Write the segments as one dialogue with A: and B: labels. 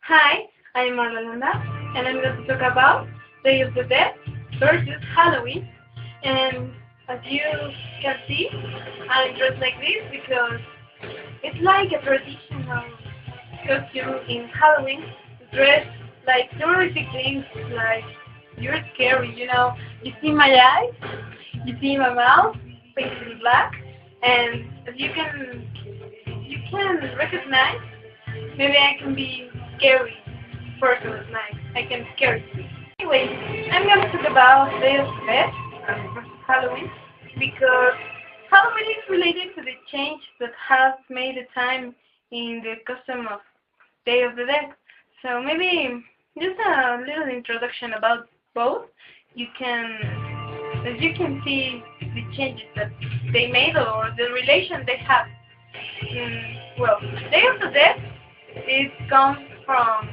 A: Hi, I'm Marlena, and I'm going to talk about Day of the Dead versus Halloween. And as you can see, I'm dressed like this because it's like a traditional costume in Halloween to dress like horrific things, like you're scary, You see my eyes, you see my mouth, painted black, and as you can recognize. Maybe I can be scary person at night. I can scare you. Anyway, I'm going to talk about Day of the Dead versus Halloween because Halloween is related to the change that has made the time in the custom of Day of the Dead. So maybe just a little introduction about both. As you can see the changes that they made or the relation they have. Well, Day of the Dead it comes from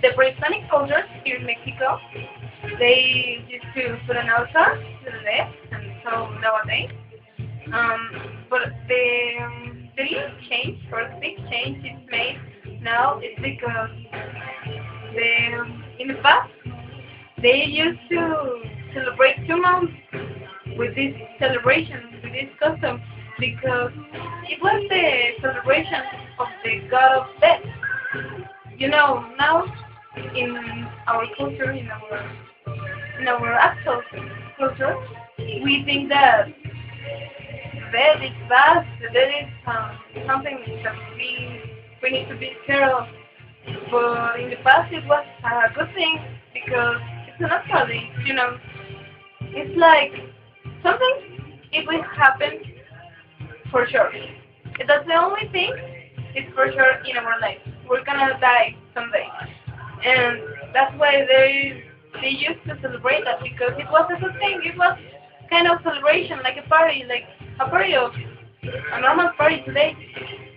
A: the prehispanic cultures here in Mexico. They used to put an altar to the dead, and so nowadays. But the little change or the big change it's made now is because in the past they used to celebrate 2 months with this celebration, with this custom, because it was the celebration of the god of death. Now in our culture, in our actual culture, we think that death is bad, the death is something that we need to be scared of. But in the past, it was a good thing because it's a natural thing. It's like something it will happen for sure. That's the only thing. It's for sure in our life. We're gonna die someday, and that's why they used to celebrate that because it was a good thing. It was kind of celebration, like a party of a normal party today.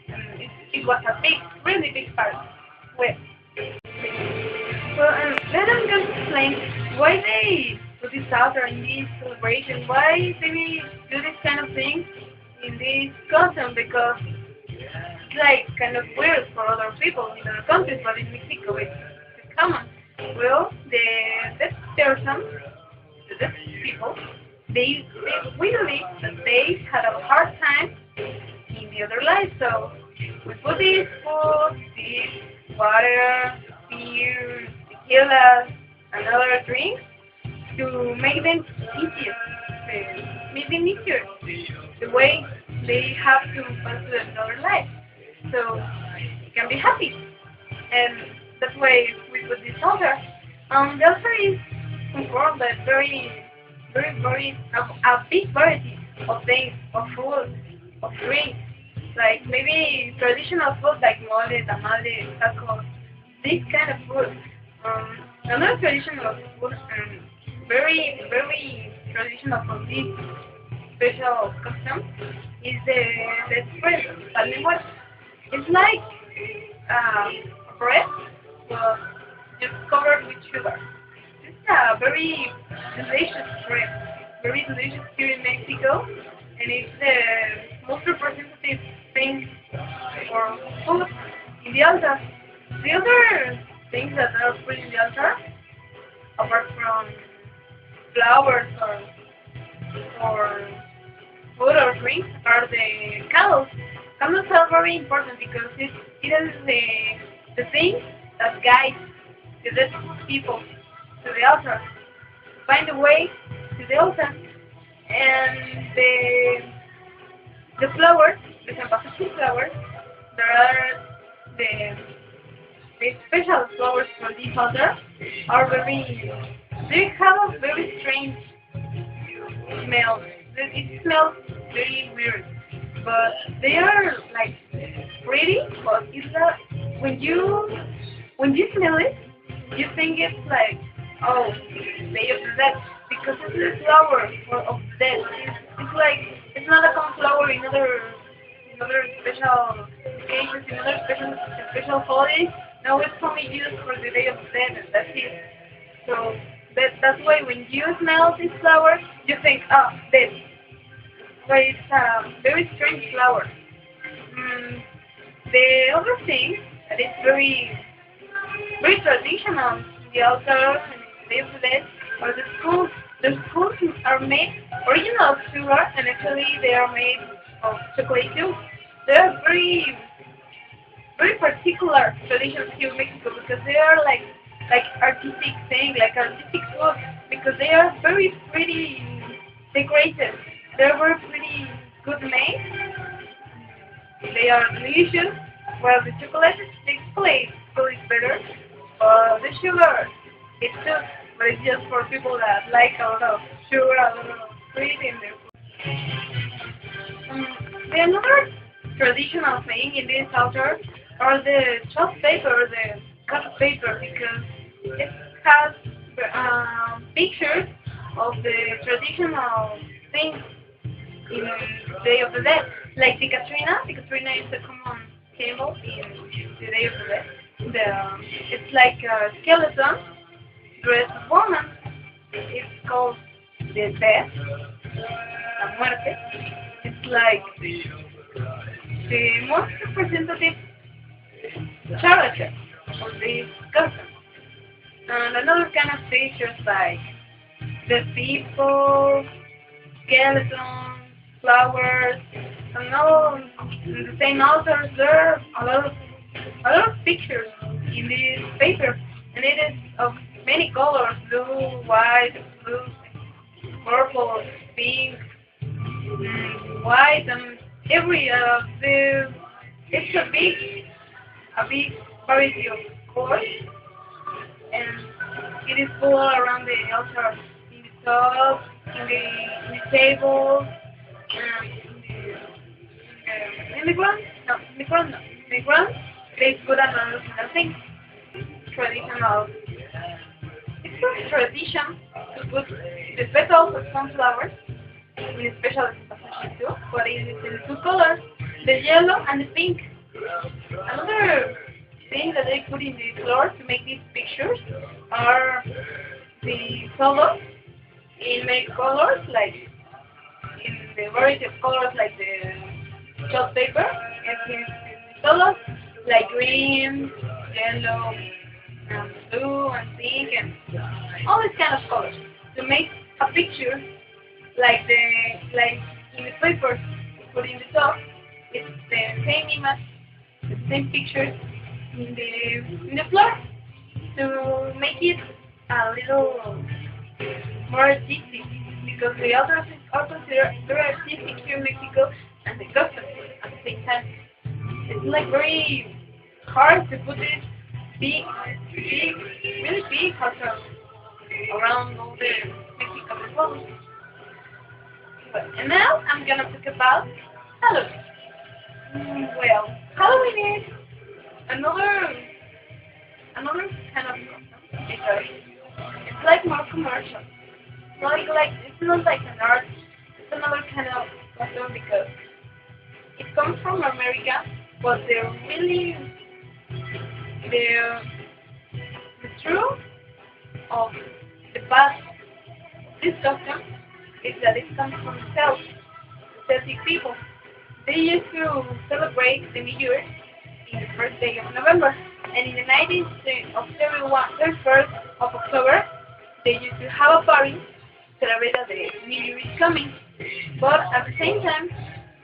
A: And it was a big, really big party. Well, let them just explain why they put this out there in this celebration. Why they do this kind of thing in this custom because it's like kind of weird for other people in other countries, but in Mexico it's common. Well, that person, the deaf people, we believe that they had a hard time in the other life, so we put this food, this water, beer, tequila, and other drinks to make them easier, the way they have to pass to another life, so you can be happy, and that's why we put this altar. The altar is informed by a big variety of things, of food, of drinks, like maybe traditional food like mole, tamales, tacos, this kind of food. Another traditional food, very traditional for this special custom is the spread, pan de muerto. It's like bread, but just covered with sugar. It's a very delicious bread, very delicious here in Mexico, and it's the most representative thing for food in the altar. The other things that are put in the altar, apart from flowers or food or drinks, are the candles. Candles are very important because it is the thing that guides the dead people to the altar, find the way to the altar, and the flowers, the cempasúchil flowers, there are the special flowers for this altar are they have a very strange smell. It smells very weird, but they are like pretty. But it's not when you smell it, you think it's like Day of the Dead because it's the flower of death. It's like it's not a common flower in other special occasions, in other special holidays. No, it's only used for the Day of the Dead, and that's it. So that's why when you smell this flower, you think, death. But it's a very strange flower. The other thing that is very very traditional. The altar and the village or the schools. The schools are made original of sugar and actually they are made of chocolate too. They are very particular traditions here in Mexico because they are like artistic thing, like artistic food because they are very pretty decorated. They are very pretty good made. They are delicious. Well, the chocolate is better. The sugar, it's just, but it's just for people that like a lot of sugar, a lot of sweet in their food. The another traditional thing in this altar are the chalk paper, the cut paper, because it has pictures of the traditional things in Day of the Dead, like the Katrina. The Katrina is a common symbol in the Day of the Dead. It's like a skeleton dressed as woman. It's called the Death, la muerte. It's like the most representative character of this custom. And another kind of features like the people, skeletons, flowers, and all in the same altars. There are a lot of pictures in this paper, and it is of many colors: blue, white, blue, purple, pink, white, and every it's a big variety of colors, and it is all around the altar, in the top, in the table, in the ground. No, in the ground. No, in the ground. They put another thing. Traditional. It's a tradition to put the petals of sunflowers in special position too, but it is in two colors, the yellow and the pink. Another thing that they put in the floor to make these pictures are the solos in many colors, like in the variety of colors, like the chalk paper, and in the solos, like green, yellow, and blue, and pink, and all these kind of colors to make a picture like in the paper put in the top. It's the same image, the same picture in the floor to make it a little more artistic because the others are considered very artistic here in Mexico and the custom at the same time. It's like very hard to put it really big hotels around all the Mexican Republic. And now I'm gonna talk about Halloween. Well, Halloween is another kind of custom because it's like more commercial. It's not like an art. It's another kind of custom because it comes from America, but the truth of the past this custom is that it comes from Celtic people. They used to celebrate the New Year in the first day of November, and in the 19th of 31st of October, they used to have a party to celebrate that the New Year is coming. But at the same time,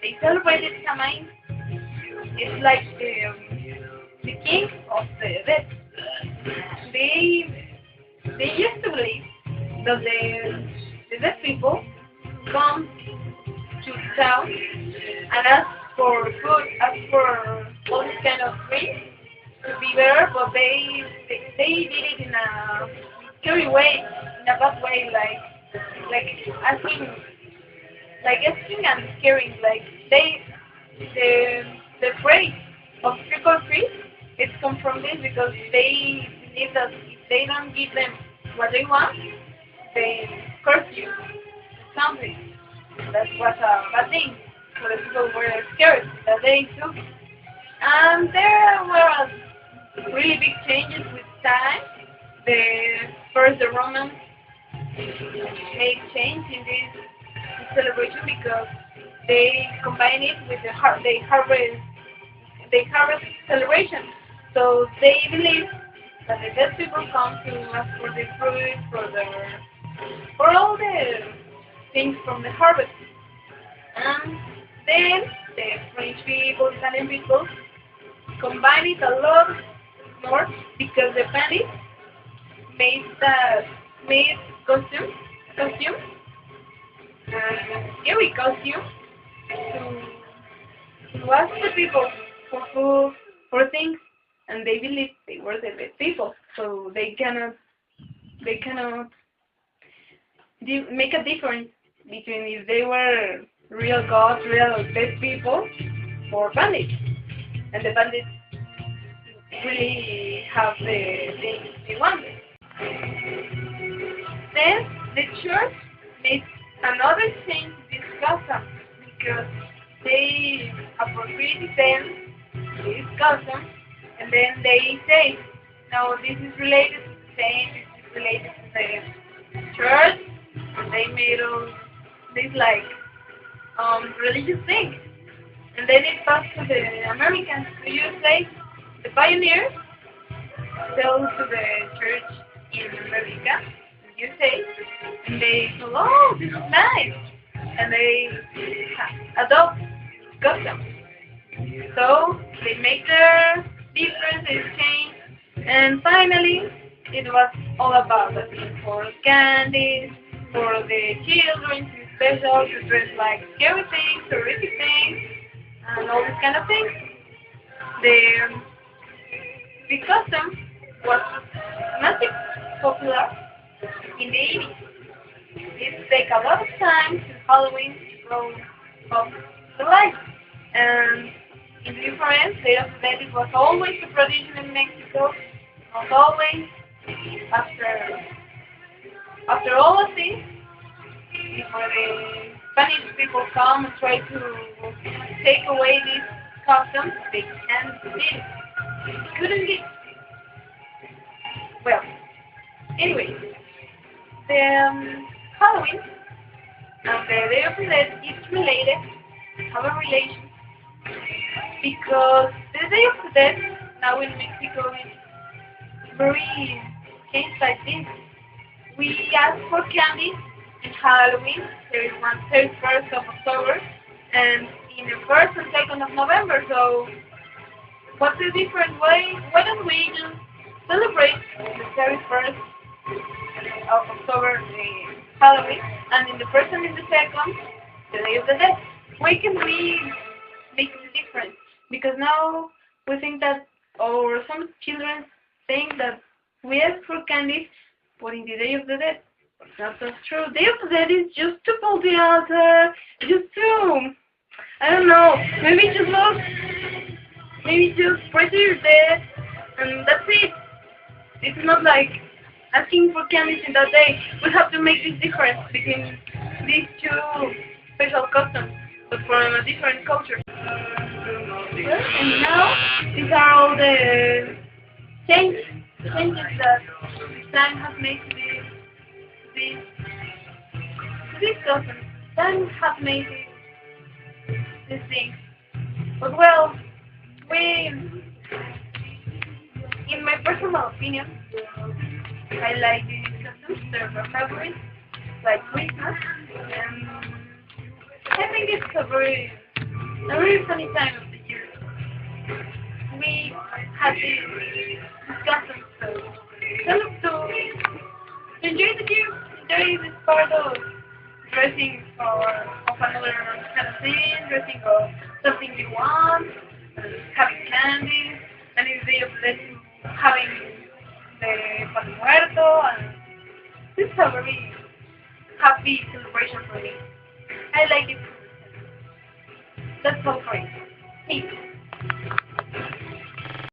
A: they celebrated Samhain. It's like the king of the dead. They used to believe that the dead people come to town and ask for food, ask for all this kind of things to be better, but they did it in a scary way, in a bad way, like asking and scaring, like the phrase of trick or treat, it's come from this because they believe that if they don't give them what they want, they curse you, something. That was a bad thing. So the people were scared that they took. And there were really big changes with time. The Romans made change in this celebration because they combine it with the harvest celebration. So they believe But the dead people come to ask for the fruit, for all the things from the harvest. And then the French people, Italian people, combine it a lot more because the bandits made costumes, scary costumes to ask the people for food, for things, and they believe they were the bad people, so they cannot make a difference between if they were real gods, real bad people, or bandits. And the bandits really have the things they wanted. Then the church made another thing discuss because they appropriated them this custom, and then they say, no, this is related to the saint, this is related to the church, and they made all these like religious things. And then it passed to the Americans, to USA. The pioneers sell to the church in America, USA, and they go, oh, this is nice, and they adopt customs. So they make their differences change, and finally it was all about the thing for candies, for the children to special, to dress like scary things, horrific things, and all this kind of things. The custom was massively popular in the 80s. It takes a lot of time to Halloween to grow up the life. And in different Day of the Dead, it was always a tradition in Mexico. Not always. After all of this, before the Spanish people come and try to take away this custom, they can't do it. They couldn't be. Well, anyway, the Halloween and the Day of the Dead is related, have a relation, because the Day of the Dead now in Mexico is very changed like this. We ask for candy in Halloween. There is one 31st of October and in the 1st and 2nd of November. So what's the different way? Why don't we just celebrate the 31st of October, Halloween, and in the 1st and in the 2nd, the Day of the Dead? Why can we make the difference? Because now we think that, or some children think that we ask for candies, but in the Day of the Dead, that's not true. Day of the Dead is just to pull the altar, just to, I don't know, maybe just pray to your dead, and that's it. It's not like asking for candies in that day. We have to make this difference between these two special customs, but from a different culture. And now, these are all the changes that time has made to this custom. Time has made these things. But well, in my personal opinion, I like these customs. They're my favorites, like Christmas, and I think it's a very funny time of the year. We have these customs to enjoy the year, enjoy this part of dressing of another kind of thing, dressing of something you want, having candies, and in the Day of the Dead having the Pan Muerto, and this is a very happy celebration for me. I like it. That's all for it. Thank you.